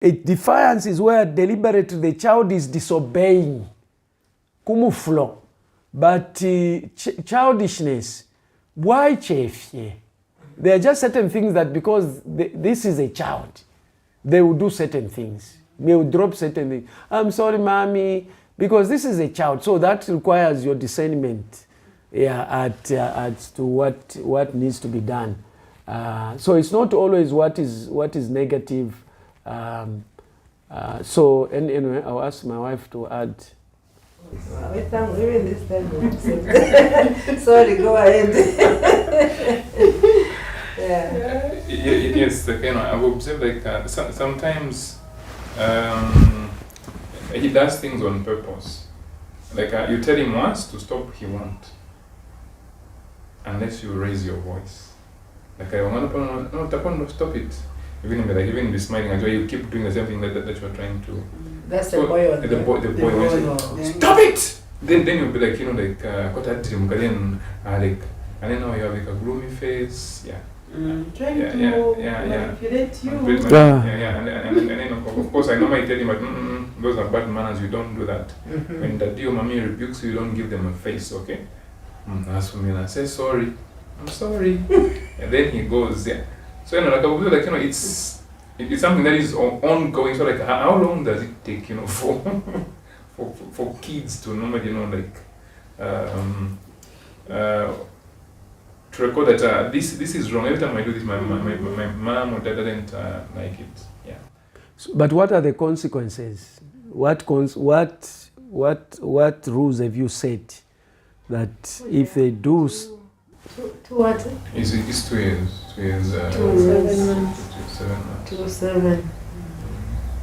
Defiance is where deliberately the child is disobeying. Kumuflo. But childishness, why chefye? There are just certain things that because this is a child, they will do certain things. They will drop certain things. I'm sorry, mommy, because this is a child. So that requires your discernment as to what needs to be done. So it's not always what is negative. So anyway, I'll ask my wife to add. Sorry, go ahead. Yes, I've observed like sometimes he does things on purpose. Like you tell him once to stop, he won't. Unless you raise your voice. Like I want to stop it. Even be smiling as well, you keep doing the same thing that you are trying to. That's the boy on the boy stop it! Then you'll be like, like and then now you have like a gloomy face, trying to manipulate you. And then of course I normally tell him, but those are bad manners, you don't do that. When daddy or mommy rebukes you, you don't give them a face, okay? That's for me, and I say sorry, I'm sorry. And then he goes, So it's something that is ongoing. So like, how long does it take, for kids to normally, to record that this is wrong. Every time I do this, my mom or dad doesn't like it. Yeah. So, but what are the consequences? What rules have you set that if they do? To what? It's 2 years. 2 years. 7 months. 2 7.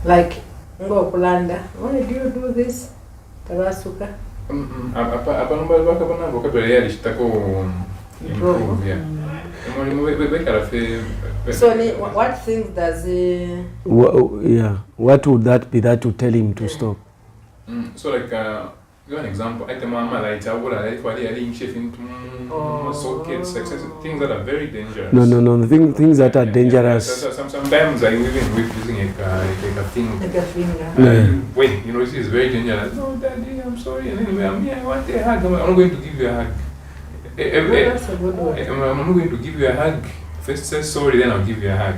Like, ngo kulanda. Why do you do this? Tabasuka. Improve. Yeah. So what things does he? What would that be that to tell him to stop? So like. Give an example. I sockets, things that are very dangerous. No. Things that are dangerous. Sometimes I even whip using a thing. Like a finger. Wait, this is very dangerous. No, daddy, I'm sorry. And anyway, I want a hug. I'm not going to give you a hug. That's a good one. I'm not going to give you a hug. First say sorry, then I'll give you a hug.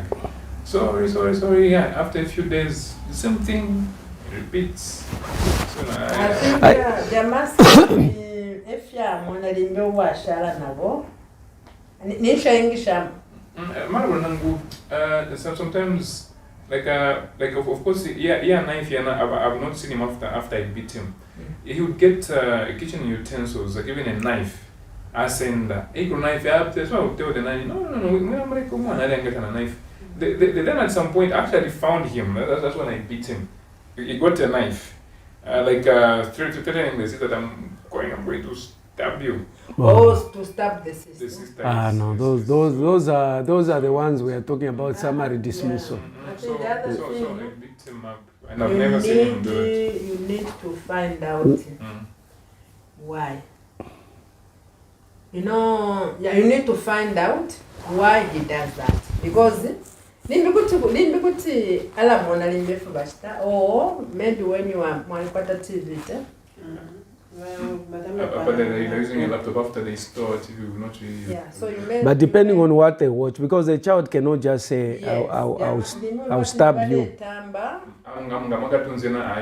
Sorry. Yeah. After a few days, the same thing repeats. I think there must be if you are monitoring what shall nabo. Nisha English sometimes like of course knife I've not seen him after I beat him. He would get kitchen utensils, like even a knife. I send a knife up there, so I would tell the knife, no, I didn't get a knife. They then at some point actually found him. That's when I beat him. He got a knife. Threatening the sister that I'm going to stab you. To stab the sister. No, those are the ones we are talking about, summary dismissal. So I beat him up, and I've never seen him do it. You need to find out why. You need to find out why he does that, because or maybe when you are TV. But they're using a laptop after they store TV, not really. Yeah, so you but depending on what they watch, because the child cannot just say, I'll stab you. I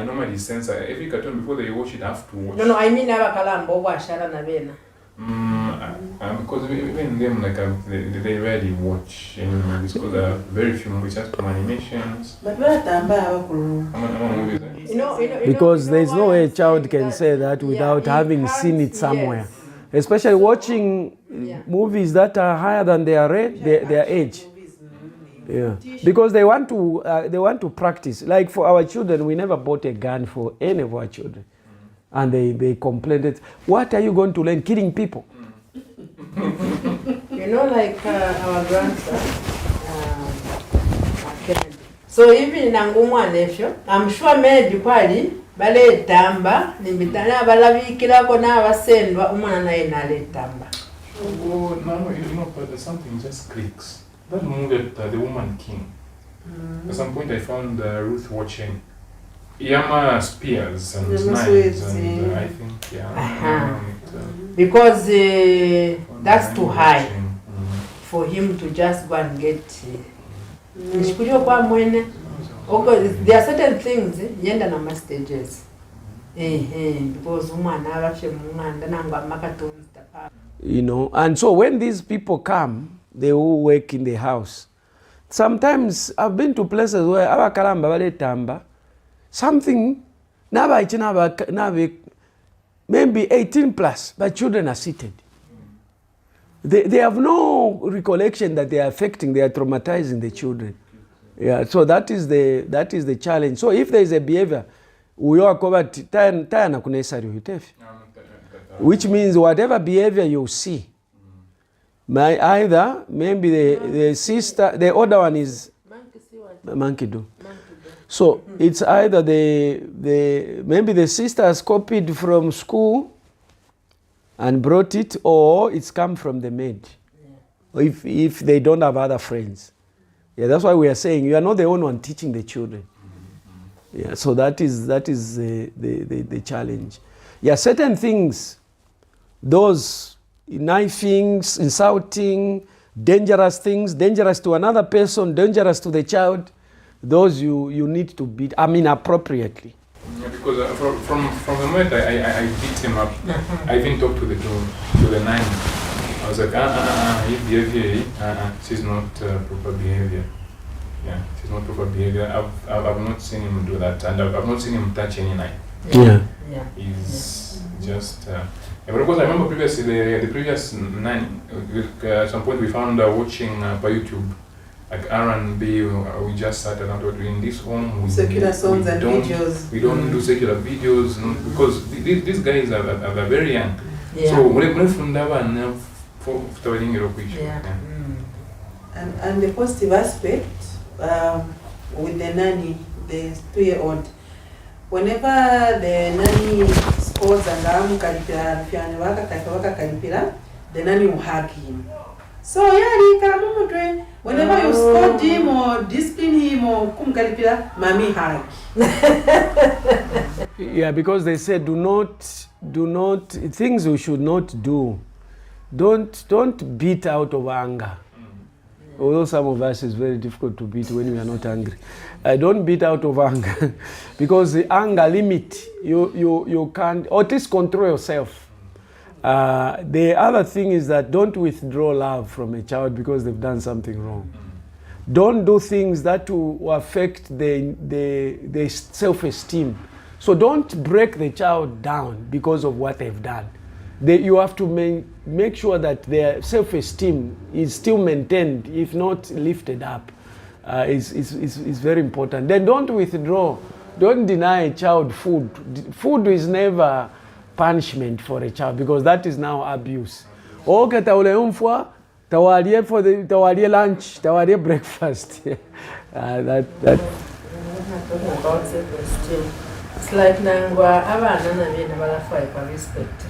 normally censor every cartoon before they watch it. I have to watch. No, I mean Navakalambo. Because even them, like they rarely watch any movies because there are very few movies, just from animations. But because there's no way a child can say that without having seen it somewhere. Yes. Especially watching movies that are higher than their age. Yeah, because they want to practice. Like for our children, we never bought a gun for any of our children. And they complained, what are you going to learn? Killing people. Like our grandson, so even in Angumwa nephew, I'm sure maybe kwali bale tamba nimbitana balabikira na abasendwa umwana naye nale tamba. No, but there's something just clicks. That movie, The Woman King. At some point I found Ruth watching Yama spears and Yama knives, swords, and yeah. I think, Because that's too high watching, for him to just go and get. Nishikuliwa kwa mwene. Okay, there are certain things yenda na stages. Because umwana abashe munganda nangwa makatonzi. You know, and so when these people come, they will work in the house. Sometimes I've been to places where abakalamba bale tamba something maybe 18 plus, but children are seated. They have no recollection that they are affecting, they are traumatizing the children. Yeah, so that is the challenge. So if there is a behavior, which means whatever behavior you see, maybe the sister, the older one is monkey do. So it's either maybe the sister has copied from school and brought it, or it's come from the maid. Yeah. If they don't have other friends. Yeah, that's why we are saying you are not the only one teaching the children. Yeah, so that is the challenge. Yeah, certain things, those knifings, insulting, dangerous things, dangerous to another person, dangerous to the child, those you need to beat, appropriately. Yeah, because from the moment I beat him up, I even talked to the nanny. I was like, his behavior, she's not proper behavior. Yeah, she's not proper behavior. I've not seen him do that, and I've not seen him touch any knife. Yeah. He's just. But of course, I remember previously the previous nanny. At some point, we found watching by YouTube. Like R&B, we just started out in this home. Secular songs and videos. We don't do secular videos, because these guys are very young. Yeah. So when from that one, and the positive aspect with the nanny, the 2-year-old, whenever the nanny scores and the nanny will hug him. So whenever you scold him or discipline him or mommy hug. Yeah, because they said do not things we should not do. Don't beat out of anger. Although some of us is very difficult to beat when we are not angry. Don't beat out of anger because the anger limit you can't, or at least control yourself. The other thing is that don't withdraw love from a child because they've done something wrong. Don't do things that will affect the self-esteem. So don't break the child down because of what they've done. You have to make sure that their self-esteem is still maintained, if not lifted up. It's very important. Then don't withdraw. Don't deny a child food. Food is never punishment for a child because that is now abuse. Okay, tawalie lunch, tawalie breakfast. That. About self-esteem. It's like nangwa abana na bina balafai kwa respect.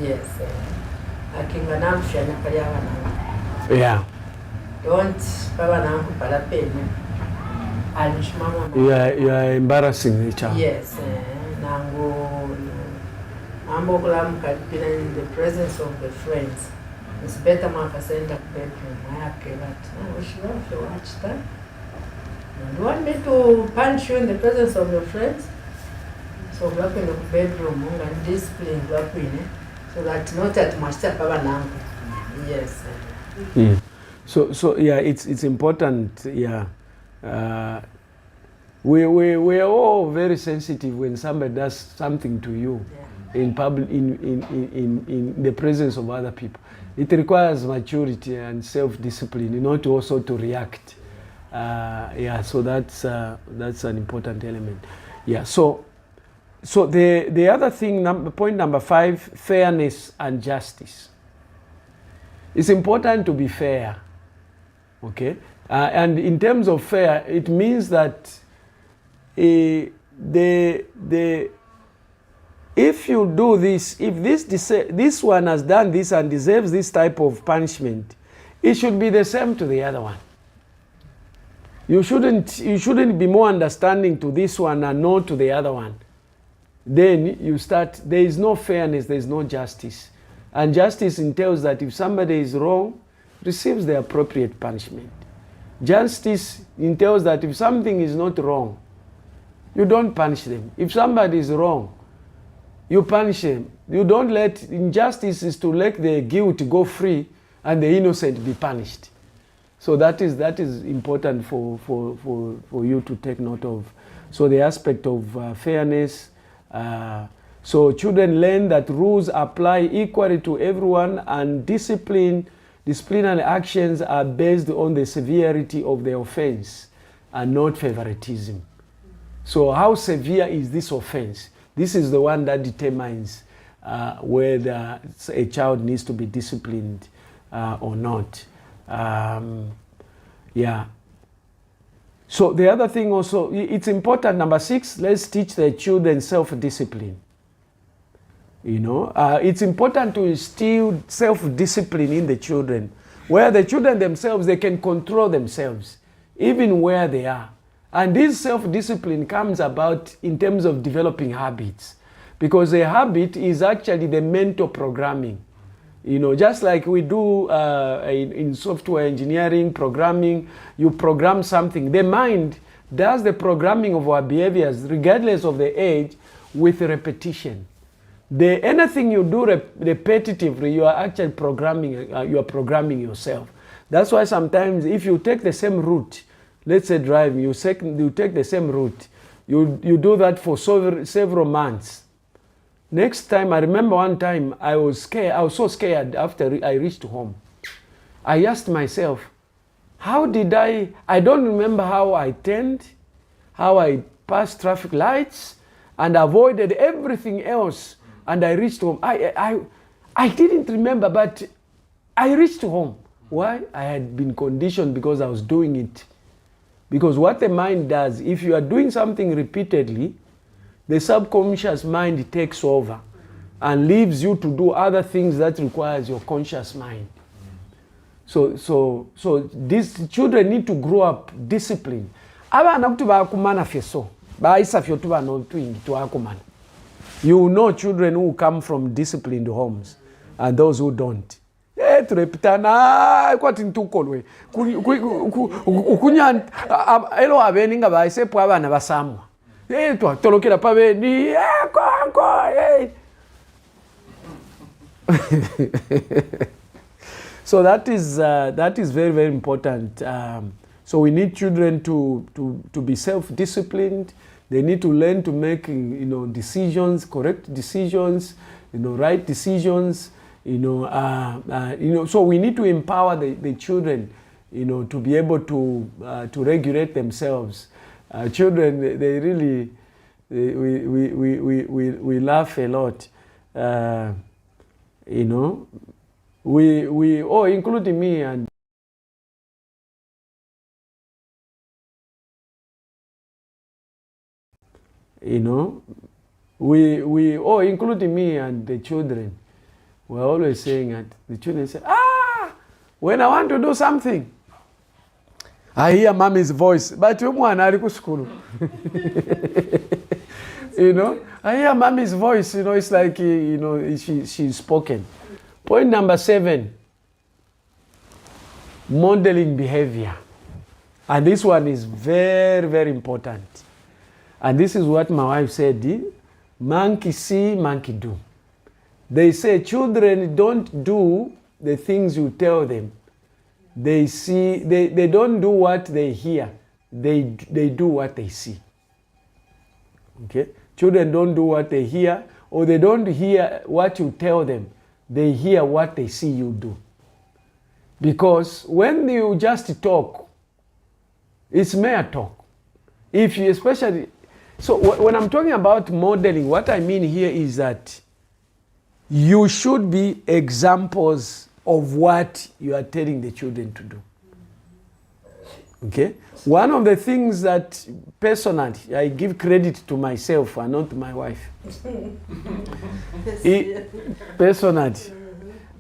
Yes. Akinga namshana kali abana. Yeah. Don't baba nangu pala pene. Alishmama. You are embarrassing the child. Yes. Nangu amokula mkalipina in the presence of the friends. It's better maka send up bedroom. I have that. We should have to watch that. You want me to punch you in the presence of your friends? So we are in the bedroom and discipline so that not at master baba nangu. Yes. Yeah. So yeah, it's important. Yeah. We are all very sensitive when somebody does something to you. Yeah. In public, in the presence of other people. It requires maturity and self-discipline in order to also to react. Yeah, so that's an important element. Yeah, so the other thing, point number 5, fairness and justice. It's important to be fair, okay? And in terms of fair, it means that if you do this, if this one has done this and deserves this type of punishment, it should be the same to the other one. You shouldn't be more understanding to this one and not to the other one. Then you start, there is no fairness, there is no justice. And justice entails that if somebody is wrong, receives the appropriate punishment. Justice entails that if something is not wrong, you don't punish them. If somebody is wrong, you punish them. You don't let, injustice is to let the guilty go free and the innocent be punished. So that is important for you to take note of. So the aspect of fairness. So children learn that rules apply equally to everyone, and disciplinary actions are based on the severity of the offense and not favoritism. So how severe is this offense? This is the one that determines whether a child needs to be disciplined or not. Yeah. So the other thing also, it's important, number 6, let's teach the children self-discipline. You know, it's important to instill self-discipline in the children, where the children themselves, they can control themselves, even where they are. And this self-discipline comes about in terms of developing habits, because a habit is actually the mental programming. You know, just like we do in software engineering, programming, you program something. The mind does the programming of our behaviors, regardless of the age, with repetition. Anything you do repetitively, you are actually programming yourself. That's why sometimes if you take the same route, let's say driving, you take the same route, you do that for several months. Next time, I remember one time I was scared. I was so scared after I reached home. I asked myself, how did I don't remember how I turned, how I passed traffic lights and avoided everything else, and I reached home. I didn't remember, but I reached home. Why? I had been conditioned because I was doing it. Because what the mind does, if you are doing something repeatedly, the subconscious mind takes over and leaves you to do other things that requires your conscious mind. So these children need to grow up disciplined. Abana kuti bakumana feso, baisa fyo tuba no twingi to akumana. You know children who come from disciplined homes and those who don't. Turepitana kwati ntukolwe. Ukunya elo abeninga baise po abana basamwa. Tolokera pabeni. So that is very, very important. So we need children to be self-disciplined. They need to learn to make decisions, correct decisions, right decisions. So we need to empower the children, to be able to regulate themselves. Children, they really, we laugh a lot, including me and including me and the children, we're always saying that the children say, when I want to do something, I hear mommy's voice, but you want to school. I hear mommy's voice, it's like, she's spoken. Point number 7, modeling behavior. And this one is very, very important. And this is what my wife said, monkey see, monkey do. They say children don't do the things you tell them. They see, they don't do what they hear. They do what they see. Okay? Children don't do what they hear, or they don't hear what you tell them. They hear what they see you do. Because when you just talk, it's mere talk. If you especially, so when I'm talking about modeling, what I mean here is that you should be examples of what you are telling the children to do. Okay? One of the things that personally, I give credit to myself and not to my wife. Personally,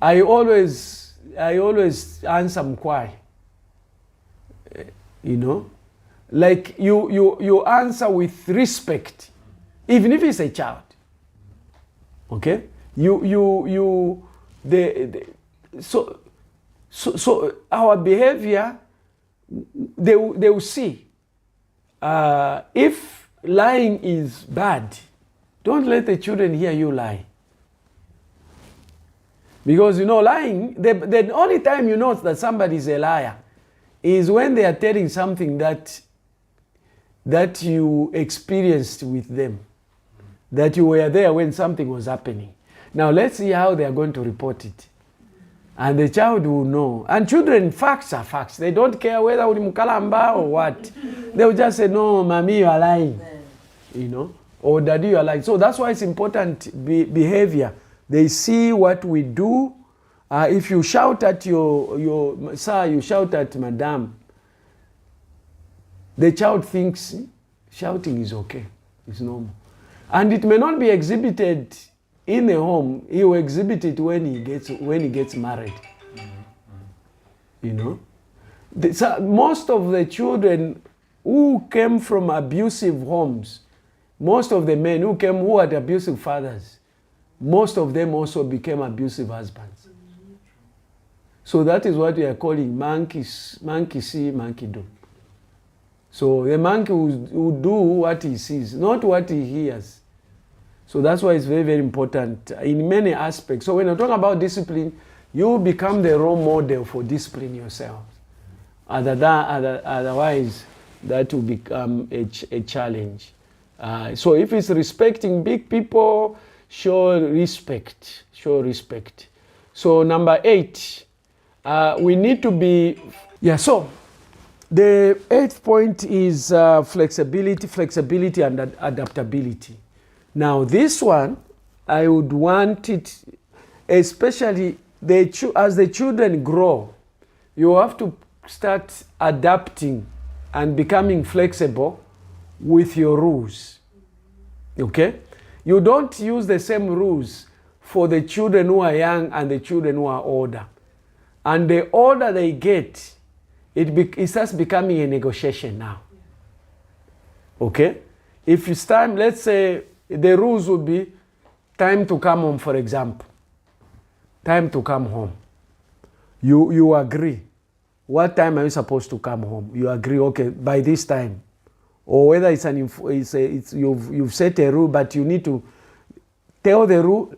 I always answer mkwai. Like you answer with respect, even if it's a child. Okay? So our behavior, they will see. If lying is bad, don't let the children hear you lie. Because lying, the only time you know that somebody is a liar is when they are telling something that you experienced with them, that you were there when something was happening. Now let's see how they are going to report it. And the child will know. And children, facts are facts. They don't care whether ulimkalamba or what. They will just say, no, mommy, you are lying. Or daddy, you are lying. So that's why it's important behavior. They see what we do. If you shout at your sir, you shout at madam, the child thinks shouting is okay. It's normal. And it may not be exhibited in the home. He will exhibit it when he gets married. Most of the children who came from abusive homes, most of the men who had abusive fathers, most of them also became abusive husbands. So that is what we are calling monkey see, monkey do. So the monkey will do what he sees, not what he hears. So that's why it's very, very important in many aspects. So when you're talking about you become the role model for discipline yourself. Otherwise, that will become a challenge. So if it's respecting big people, show respect. Show respect. So number 8, we need to be... So the 8th point is flexibility and adaptability. Now this one, I would want it, especially as the children grow, you have to start adapting and becoming flexible with your rules. Okay? You don't use the same rules for the children who are young and the children who are older. And the older they get, it starts becoming a negotiation now. Okay? If it's time, let's say the rules would be time to come home, for example. Time to come home. You agree. What time are you supposed to come home? You agree, okay, by this time. Or whether you've set a rule, but you need to tell the rule,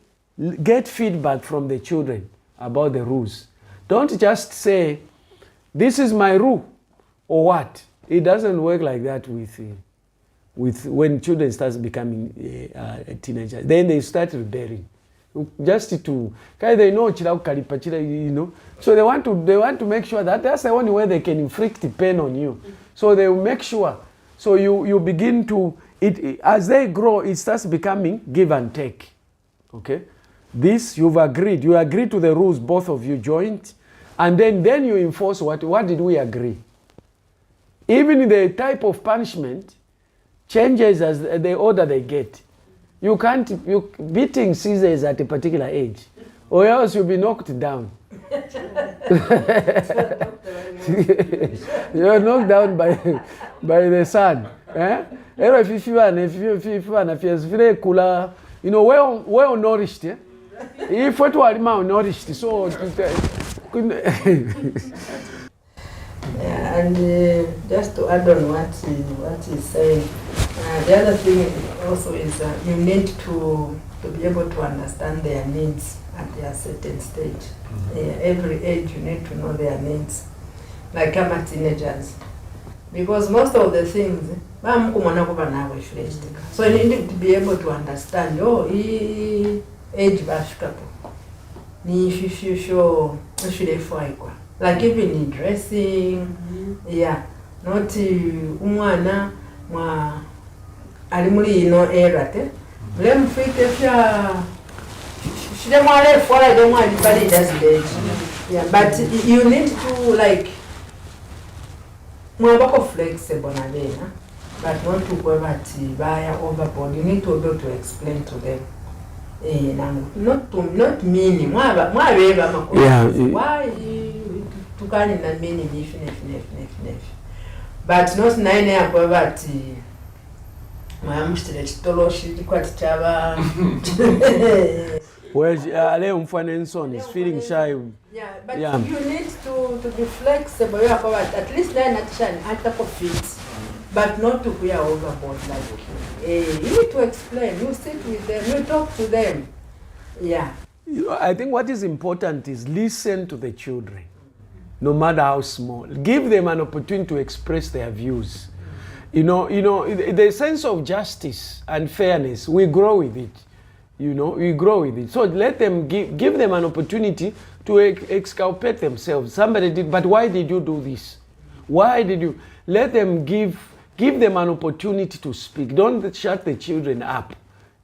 get feedback from the children about the rules. Don't just say, this is my rule, or what. It doesn't work like that with when children start becoming teenagers. Then they start rebelling. Just to, they know, so they want to make sure that that's the only way they can inflict the pain on you. So they will make sure. So you begin to, as they grow, it starts becoming give and take. Okay? This, you agree to the rules, both of you joined, and then you enforce what did we agree? Even the type of punishment changes as the older they get. Beating scissors at a particular age, or else you'll be knocked down. You're knocked down by the sun. If you cooler, well nourished. If what are malnourished, so. And just to add on what he's saying, the other thing also is you need to be able to understand their needs at their certain stage. Every age you need to know their needs. Like I'm teenagers. Because most of the things, so you need to be able to understand, age bashkapo. Like even in dressing, not umwana alimuli erate. Lem fit if she don't want to follow, I don't want anybody does it. Yeah, but you need to like more flexible but not to go overboard. You need to be able to explain to them. Not meaning. Why to can in a meaning if. but not 9 yakwe bati mwamushitire chitoloshi chikwati chava ale umfana ensoni is feeling shy. Yeah, but you need to be flexible. At least 9 at fit, but not to be overboard like you need to explain. You sit with them, you talk to them. Yeah. I think what is important is listen to the children, no matter how small. Give them an opportunity to express their views. You know, the sense of justice and fairness, we grow with it. We grow with it. So let them give them an opportunity to exculpate themselves. Somebody did, but why did you do this? Why did you? Let them give them an opportunity to speak. Don't shut the children up.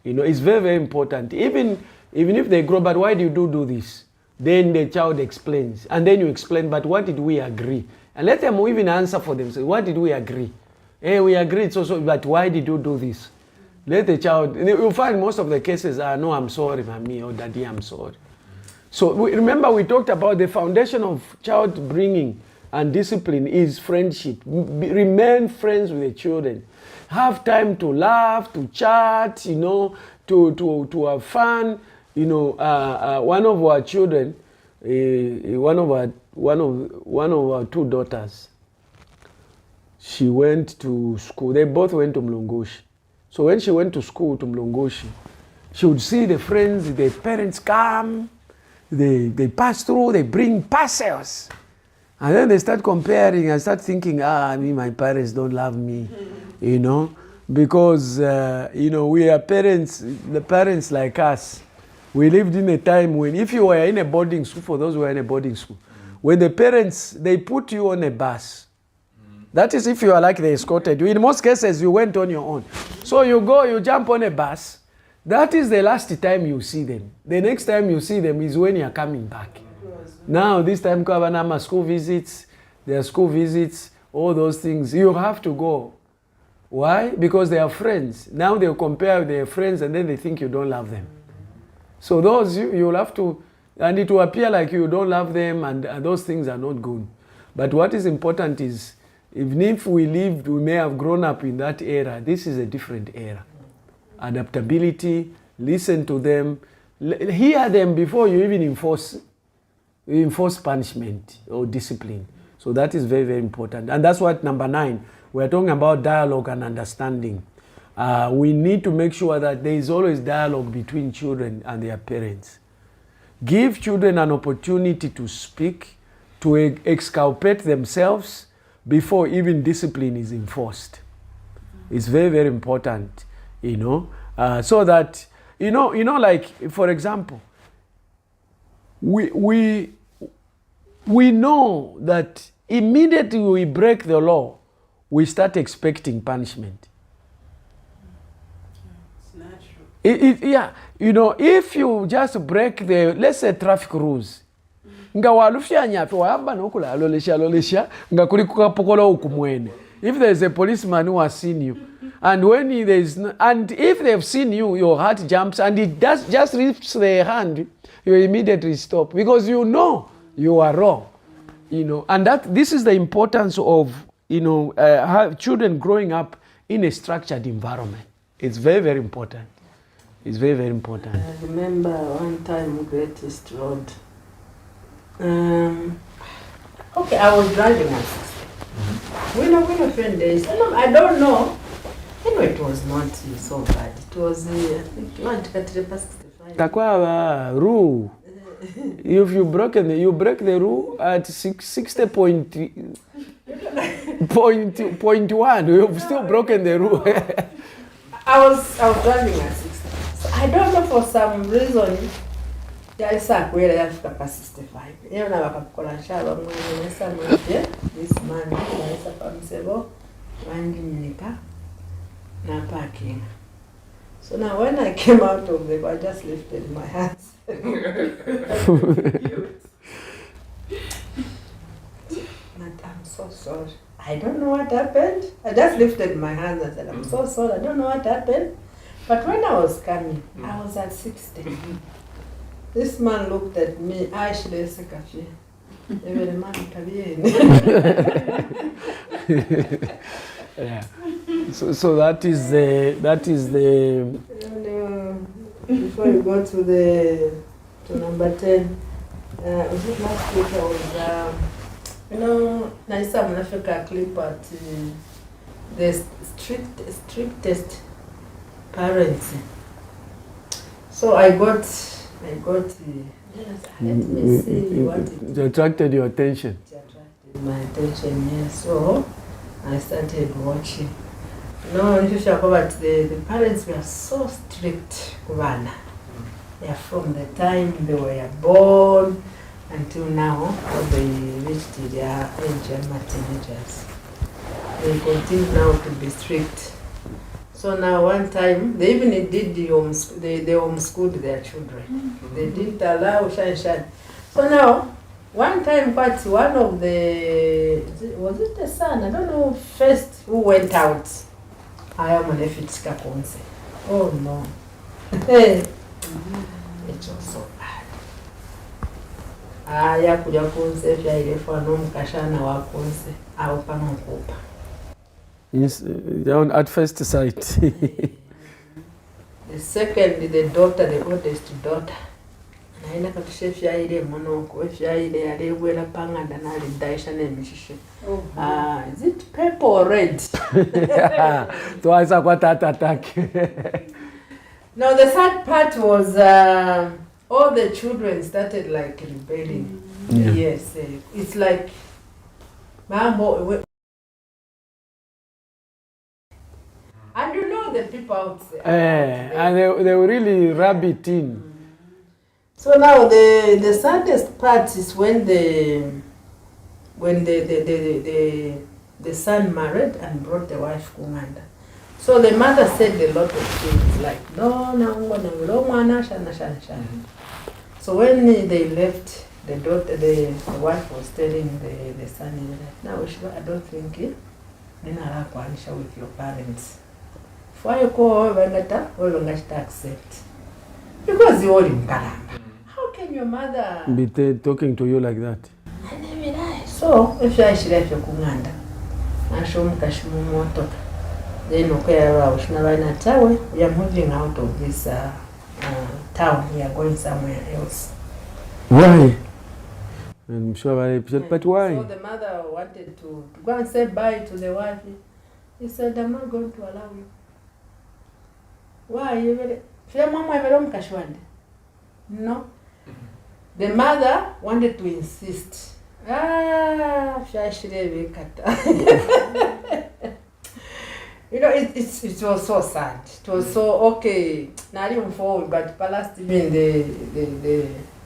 It's very, very important. Even if they grow, but why do you do this? Then the child explains. And then you explain, but what did we agree? And let them even answer for themselves. What did we agree? Hey, we agreed, so, but why did you do this? Let the child, you'll find most of the cases are, no, I'm sorry, mommy, or daddy, I'm sorry. So remember we talked about the foundation of child bringing and discipline is friendship. Remain friends with the children. Have time to laugh, to chat, to have fun. One of our children, one of our 2 daughters, she went to school. They both went to Mlongoshi. So when she went to school to Mlongoshi, she would see the friends, the parents come, they pass through, they bring parcels. And then they start comparing and start thinking, my parents don't love me, because, we are parents, the parents like us. We lived in a time when, if you were in a boarding school, for those who were in a boarding school, when the parents, they put you on a bus. That is if you are like they escorted you. In most cases, you went on your own. So you jump on a bus. That is the last time you see them. The next time you see them is when you are coming back. Now, this time, Kavanama school visits, their school visits, all those things, you have to go. Why? Because they are friends. Now they'll compare with their friends and then they think you don't love them. So those, you'll have to, and it will appear like you don't love them and those things are not good. But what is important is, even if we may have grown up in that era, this is a different era. Adaptability, listen to them, hear them before you even enforce punishment or discipline. So that is very, very important. And that's what number 9, we're talking about dialogue and understanding. We need to make sure that there is always dialogue between children and their parents. Give children an opportunity to speak, to exculpate themselves, before even discipline is enforced. It's very, very important, so that, like, for example, we know that immediately we break the law, we start expecting punishment. It's natural. If you just break let's say, traffic rules, nga walufya nyafe wahamba nokula alolesha nga kuli kukapokola ukumwene. If there's a policeman who has seen you, and and if they've seen you, your heart jumps and it just lifts their hand, you immediately stop because you know you are wrong. And this is the importance of children growing up in a structured environment. It's very, very important. It's very, very important. I remember one time Greatest Road. I was driving my sister. When a friend days, I don't know. Anyway, it was not so bad. It was, I think, you want to cut the past 65. Takwa rule. If you break the rule at 60.1, you've still broken the rule. I was driving my sister. So I don't know, for some reason. Yaisa kwela yafika pa 65. Yeye na wakakola shaba mwenye samanje this man yaisa pa msebo wangi nika na parking. So now when I came out of the car, I just lifted my hands. And I'm so sorry. I don't know what happened. I just lifted my hands and said, I'm so sorry. I don't know what happened. But when I was coming, I was at 60. This man looked at me, Even man Yeah. So that is the. And, before you go to number 10, was it last week I was, nice some Africa clip at the strictest parents. So I got yes, let me see what it attracted your attention. It attracted my attention, yes. So I started watching. No, but the parents were so strict. Yeah, from the time they were born until now, when they reached their age and teenagers. They continue now to be strict. So now one time, they even did they homeschooled their children. They didn't allow shine. So now, one time, but one of was it the son? I don't know, first who went out. I am an Efitika Konse. Oh no. It was so bad. Aya kuja Konse fya ilefa no mkashana wa Konse au pano kupa. Yes, at first sight. The second, the daughter, the oldest daughter. Naina katushe fya ile monoko fya ile yale wela panganda na lidaisha ne mishishe. Is it purple or red? So I saw what that attack. Now the third part was all the children started like rebelling. Yeah. Yes, it's like mambo. And you know the people out there. And they will really rub it in. So now the saddest part is when the son married and brought the wife Kumanda. So the mother said a lot of things like, no, shana. So when they left, the daughter, the wife was telling the son, now I don't think you with your parents. Why you call to accept? Because you all in Kalamba. How can your mother be talking to you like that? So if I should have your Kumanda, and show Kashimumoto, then okay, we are moving out of this town. We are going somewhere else. Why? I'm sure, but why? So the mother wanted to go and say bye to the wife. He said, I'm not going to allow you. Why? No. The mother wanted to insist. You know, it was so sad. It was so okay. Not even forward, but last even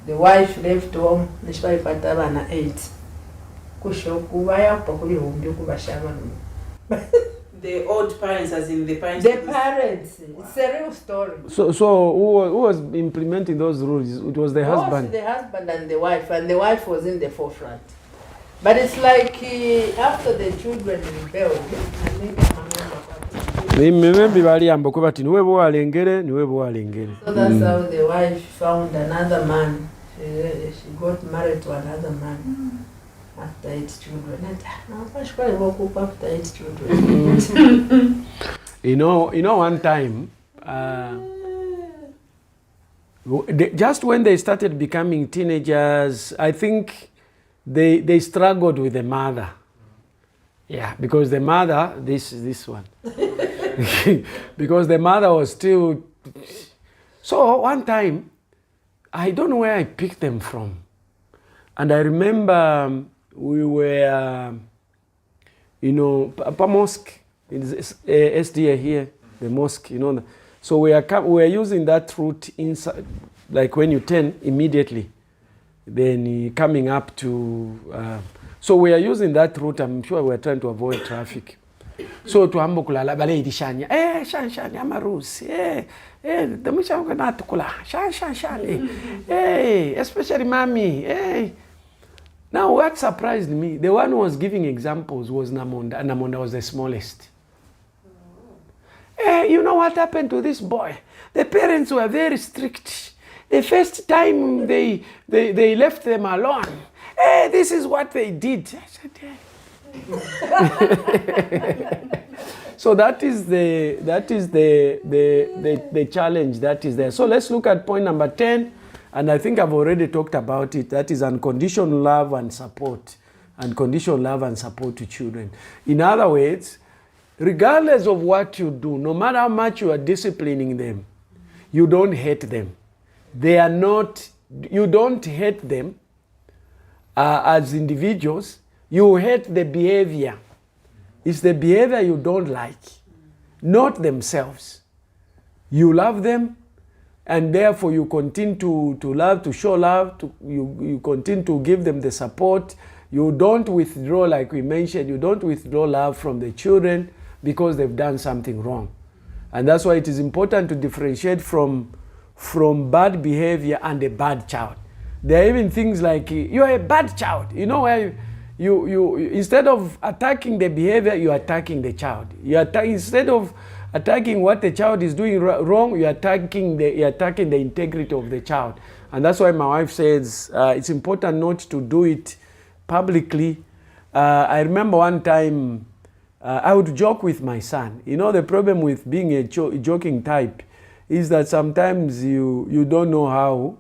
the wife left home. Nishpaipatana 8. Kushokubaya pakuli humbi kubashama. The old parents, as in the parents. The parents. It's a real story. So who was implementing those rules? It was the husband. The husband and the wife was in the forefront. But it's like after the children rebelled, I think maybe baliamba kuba ati niwe bwalengere. So that's how the wife found another man. She got married to another man. After 8 children. After 8 children. You know, one time, just when they started becoming teenagers, I think they struggled with the mother. Yeah, because the mother, this one, because the mother was still. So one time, I don't know where I picked them from, and I remember. We were, Papa Mosque, SDA here, the mosque, So we were using that route inside, like when you turn immediately, then coming up to, so we are using that route. I'm sure we are trying to avoid traffic. So to kulala bale idishanya, shani amarusi, demisha ukana tukula, shani, especially mommy, Now, what surprised me, the one who was giving examples was Namonda, and Namonda was the smallest. Hey, you know what happened to this boy? The parents were very strict. The first time they left them alone. Hey, this is what they did. I said, "Hey." So that is the challenge that is there. So let's look at point number 10, and I think I've already talked about it. That is unconditional love and support. Unconditional love and support to children. In other words, regardless of what you do, no matter how much you are disciplining them, you don't hate them. They are not, you don't hate them as individuals. You hate the behavior. It's the behavior you don't like, not themselves. You love them, and therefore you continue to love, to show love, you continue to give them the support. You don't withdraw, like we mentioned, you don't withdraw love from the children because they've done something wrong. And that's why it is important to differentiate from bad behavior and a bad child. There are even things like, you're a bad child. You know, where you instead of attacking the behavior, you're attacking the child. Instead of attacking what the child is doing wrong, you're attacking the integrity of the child. And that's why my wife says it's important not to do it publicly. I remember one time I would joke with my son. You know, the problem with being a joking type is that sometimes you don't know how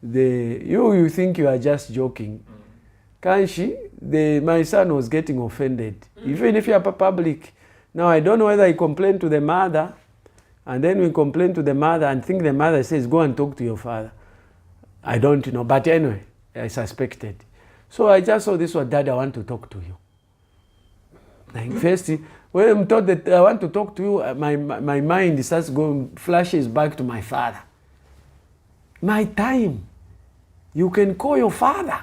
you think you are just joking. Kanshi, my son was getting offended. Even if you are public. Now I don't know whether he complained to the mother, and then we complain to the mother and think the mother says, go and talk to your father. I don't know, but anyway, I suspected. So I just saw this one, Dad, I want to talk to you. Like first, when I'm told that I want to talk to you, my mind starts going, flashes back to my father. My time. You can call your father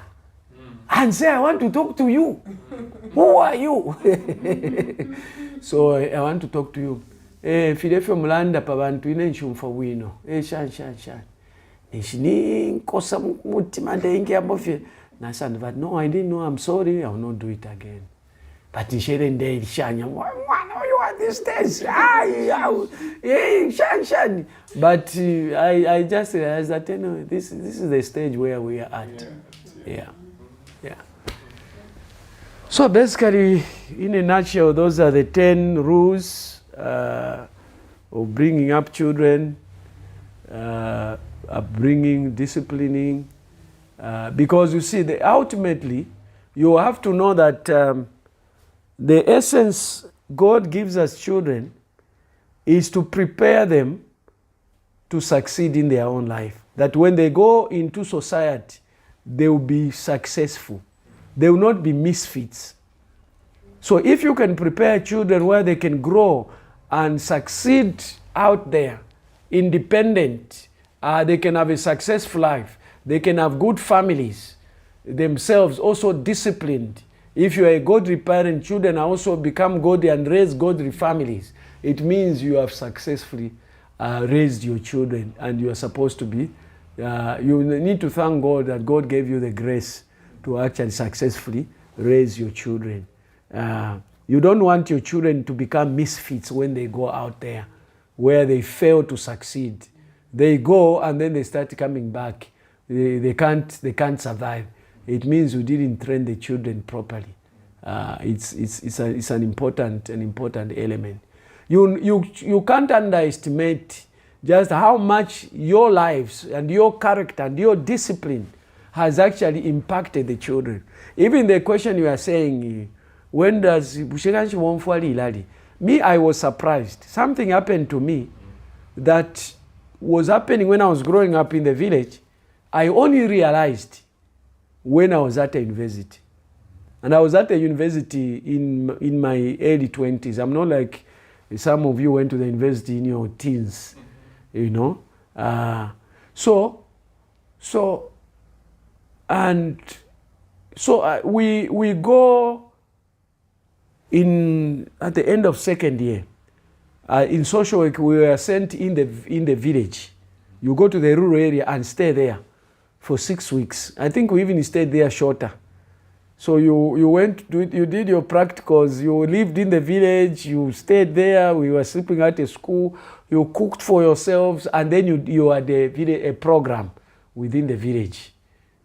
and say, I want to talk to you. Who are you? So I want to talk to you. Fidefe mulanda pabantu ine nchumfa wino. Shan. Nishini kosa mutima ndenge abofye. Nasan, but no, I didn't know. I'm sorry. I will not do it again. But Shane Day Shanya, what you want these days? Shan. But I just realized that this is the stage where we are at. Yeah. So basically, in a nutshell, those are the 10 rules of bringing up children, upbringing, disciplining. Because you see, ultimately, you have to know that the essence God gives us children is to prepare them to succeed in their own life. That when they go into society, they will be successful. They will not be misfits. So if you can prepare children where they can grow and succeed out there, independent, they can have a successful life, they can have good families, themselves also disciplined. If you are a godly parent, children also become godly and raise godly families. It means you have successfully raised your children, and you are supposed to be. You need to thank God that God gave you the grace to actually successfully raise your children. You don't want your children to become misfits when they go out there, where they fail to succeed. They go and then they start coming back. They can't survive. It means you didn't train the children properly. It's an important element. You can't underestimate just how much your lives and your character and your discipline has actually impacted the children. Even the question you are saying, when does me, I was surprised. Something happened to me that was happening when I was growing up in the village. I only realized when I was at a university. And I was at a university in my early 20s. I'm not like some of you went to the university in your teens, you know. We go at the end of second year. In social work, we were sent in the village. You go to the rural area and stay there for 6 weeks. I think we even stayed there shorter. So you did your practicals, you lived in the village, you stayed there, we were sleeping at a school, you cooked for yourselves, and then you had a program within the village.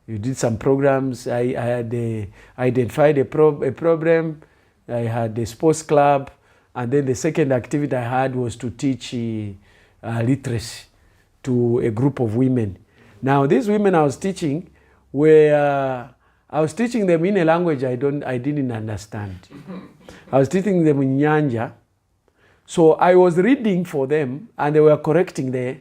You did some programs. I had identified a problem. I had a sports club. And then the second activity I had was to teach literacy to a group of women. Now, these women I was teaching were, I was teaching them in a language I didn't understand. I was teaching them in Nyanja. So I was reading for them, and they were correcting the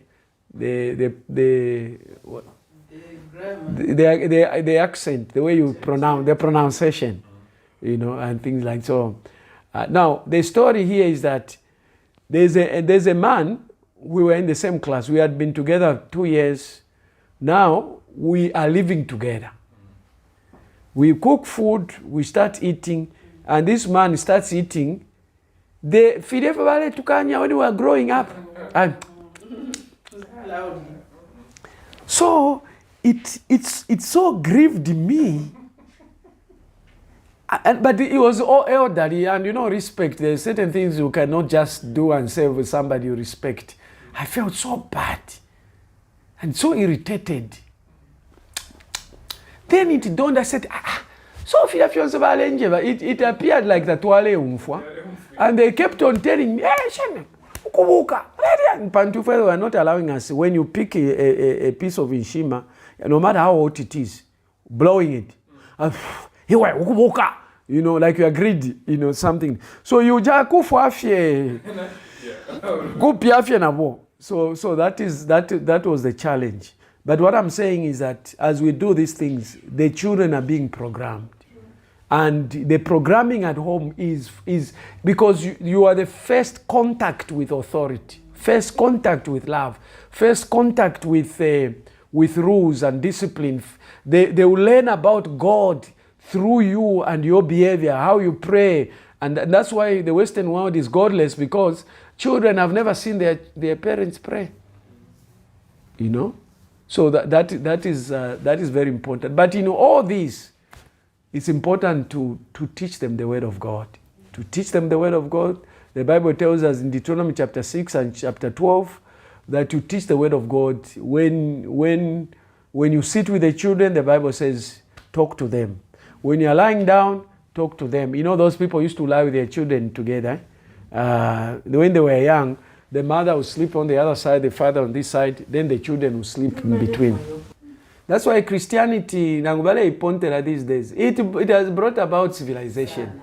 accent, the way you pronounce, the pronunciation, you know, and things like so. Now, the story here is that there's a man. We were in the same class. We had been together 2 years. Now we are living together. We cook food, we start eating, and this man starts eating. The fidefabale tukanya when we were growing up. And so it so grieved me. But it was all elderly, and you know, respect. There's certain things you cannot just do and say with somebody you respect. I felt so bad and so irritated. Then it dawned, I said, so it appeared like that wale umfwa. And they kept on telling me, ukubuka. And Pantufa were not allowing us, when you pick a piece of inshima, no matter how hot it is, blowing it. You know, like you are greedy, you know, something. So you jakufu afye. So that was the challenge. But what I'm saying is that as we do these things, the children are being programmed. And the programming at home is because you are the first contact with authority, first contact with love, first contact with rules and discipline. They will learn about God through you and your behavior, how you pray. And that's why the Western world is godless, because children have never seen their parents pray. You know? So that is very important. But in all this, it's important to teach them the Word of God. To teach them the Word of God. The Bible tells us in Deuteronomy chapter 6 and chapter 12 that you teach the Word of God. When you sit with the children, the Bible says, talk to them. When you're lying down, talk to them. You know, those people used to lie with their children together. When they were young, the mother would sleep on the other side, the father on this side, then the children would sleep in between. That's why Christianity, Nangubale Pontera these days, it has brought about civilization.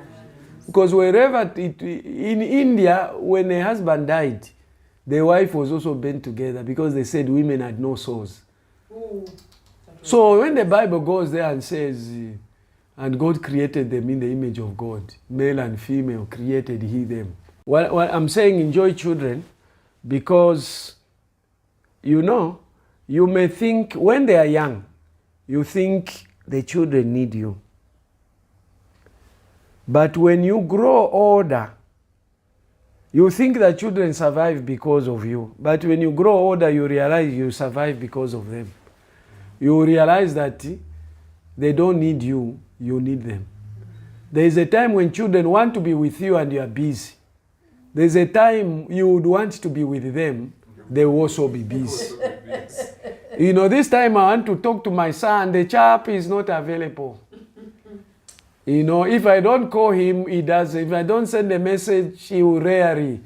Because wherever, in India, when a husband died, the wife was also bent together because they said women had no souls. So when the Bible goes there and says, and God created them in the image of God, male and female created he them. Well, I'm saying enjoy children because, you know, you may think when they are young, you think the children need you. But when you grow older, you think that children survive because of you. But when you grow older, you realize you survive because of them. You realize that they don't need you, you need them. There is a time when children want to be with you and you are busy. There's a time you would want to be with them, they will also be busy. You know, this time I want to talk to my son, the chap is not available. You know, if I don't call him, he does. If I don't send a message, he will rarely.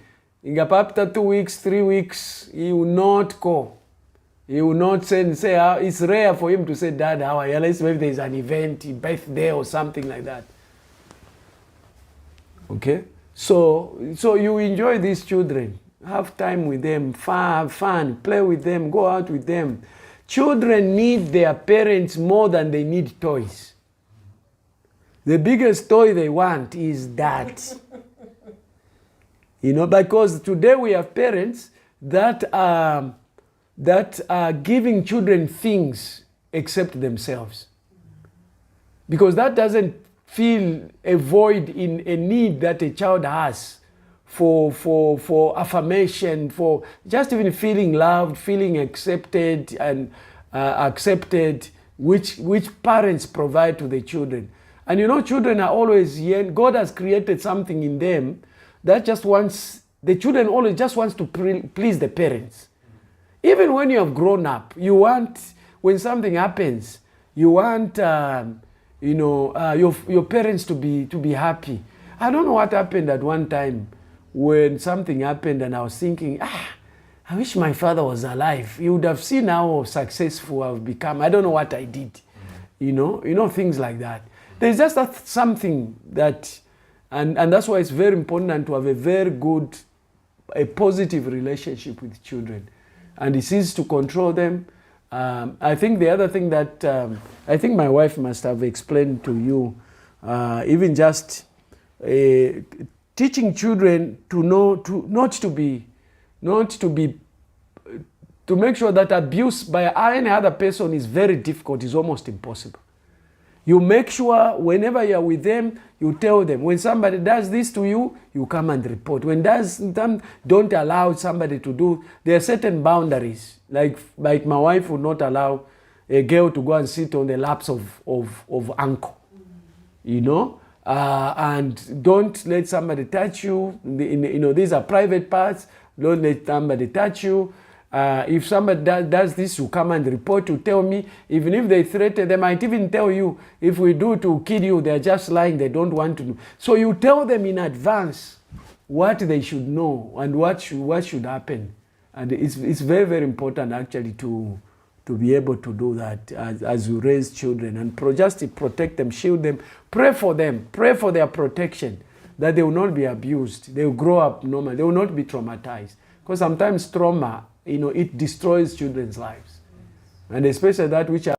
After 2 weeks, 3 weeks, he will not call. He will not say, it's rare for him to say, Dad, how are you? Unless maybe there's an event, a birthday or something like that. Okay? So you enjoy these children. Have time with them, have fun, play with them, go out with them. Children need their parents more than they need toys. The biggest toy they want is that. You know, because today we have parents that are giving children things except themselves. Because that doesn't fill a void in a need that a child has for affirmation, for just even feeling loved, feeling accepted and accepted, which parents provide to the children. And you know, children are always young. God has created something in them that just wants, the children always just wants to please the parents. Even when you have grown up, you want, when something happens, You want, your parents to be happy. I don't know what happened at one time when something happened and I was thinking, I wish my father was alive. He would have seen how successful I've become. I don't know what I did. Things like that. There's just something that, and that's why it's very important to have a very good, a positive relationship with children. And it's easy to control them. I think the other thing that I think my wife must have explained to you, even just teaching children to know to make sure that abuse by any other person is very difficult, is almost impossible. You make sure whenever you're with them, you tell them. When somebody does this to you, you come and report. When don't allow somebody to do, there are certain boundaries. Like my wife would not allow a girl to go and sit on the laps of uncle. And don't let somebody touch you. These are private parts. Don't let somebody touch you. If somebody does this, you come and report, you tell me. Even if they threaten, they might even tell you, if we do to kill you, they're just lying, they don't want to do. So you tell them in advance what they should know and what should happen. And it's very, very important actually to be able to do that as you raise children, and just to protect them, shield them, pray for them, pray for their protection, that they will not be abused, they will grow up normal, they will not be traumatized. Because sometimes trauma, it destroys children's lives. And especially that which are